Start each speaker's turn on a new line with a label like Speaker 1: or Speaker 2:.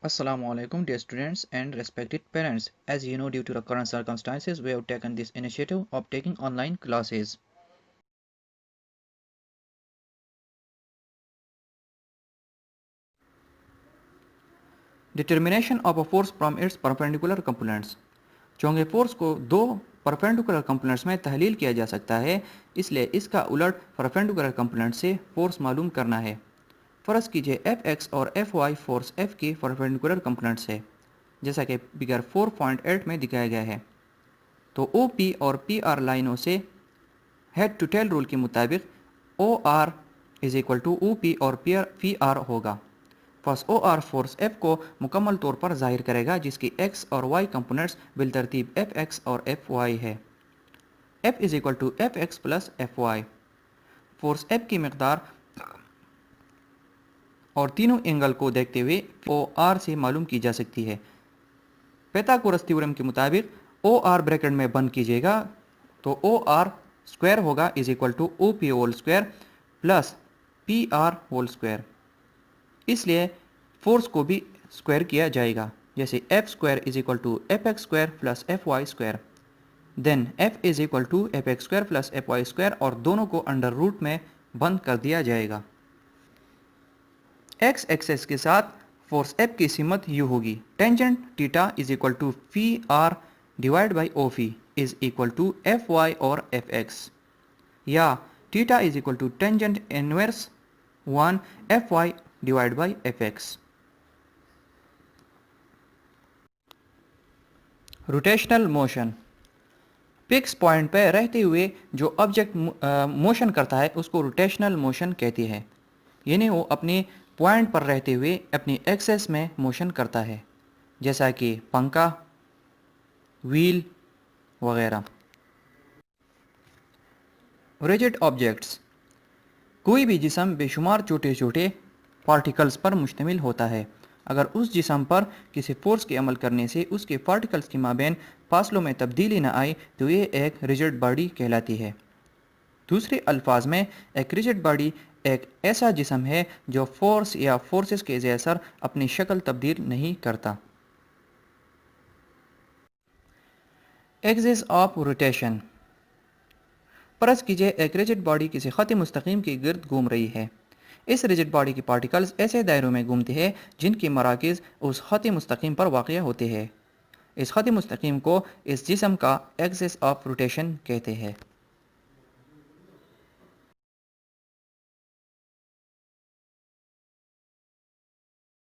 Speaker 1: Assalamu alaikum, dear students and respected parents. As you know, due to the current circumstances, we have taken this initiative of taking online classes.
Speaker 2: Determination of a force from its perpendicular components. चूँकि force को दो perpendicular components में तहलील किया जा सकता है, इसलिए इसका उलट परपेंडिकुलर कंपोनेंट से फोर्स मालूम करना है। फ़र्ज़ कीजिए एफ एक्स और एफ वाई फोर्स एफ की परपेंडिकुलर कंपोनेंट्स है, जैसा कि फिगर 4.8 में दिखाया गया है। तो ओ पी और पी आर लाइनों से हेड टू टेल रूल के मुताबिक O R is equal to O P और पी आर होगा। First O R force F को मुकम्मल तौर पर ज़ाहिर करेगा, जिसकी एक्स और वाई कंपोनेंट्स बिलतरतीब एफ एक्स और एफ वाई है। F is equal to F X plus F Y. Force F की मकदार और तीनों एंगल को देखते हुए ओ आर से मालूम की जा सकती है। पाइथागोरस थ्योरम के मुताबिक ओ आर ब्रैकेट में बंद कीजिएगा तो ओ आर स्क्वायर होगा is equal to O P whole square plus P R whole square. इसलिए फोर्स को भी स्क्वायर किया जाएगा, जैसे F square is equal to F X square plus F Y square. Then F is equal to F X square plus F Y square, और दोनों को under root में बंद कर दिया जाएगा। एक्स एक्सेस के साथ फोर्स एफ की सीमत यू होगी, tangent theta is equal to P R divide by O P is equal to F Y और एफ एक्स, या theta is equal to tangent inverse 1 F Y divide by F X. Rotational motion, fix point पर रहते हुए जो object motion करता है उसको rotational motion कहती है, यानी वो अपने पॉइंट पर रहते हुए अपनी एक्सेस में मोशन करता है, जैसा कि पंखा, व्हील वगैरह। रिजिड ऑब्जेक्ट्स, कोई भी जिस्म बेशुमार छोटे छोटे पार्टिकल्स पर मुश्तमिल होता है। अगर उस जिस्म पर किसी फोर्स के अमल करने से उसके पार्टिकल्स के माबैन फासलों में तब्दीली न आए तो ये एक रिजिड बॉडी कहलाती है। दूसरे अल्फाज में एक रिजिड बॉडी एक ऐसा जिस्म है जो फोर्स या फोर्सेस के ज़ेर अपनी शक्ल तब्दील नहीं करता। एक्सिस ऑफ रोटेशन, फर्ज़ कीजिए एक रिजिड बॉडी किसी ख़त मुस्तकीम के गिर्द घूम रही है। इस रिजिड बॉडी के पार्टिकल्स ऐसे दायरों में घूमते हैं जिनकी मराकज़ उस ख़त मुस्तकीम पर वाक़या होते हैं। इस ख़त मुस्तकीम को इस जिस्म का एक्सिस ऑफ रोटेशन कहते हैं।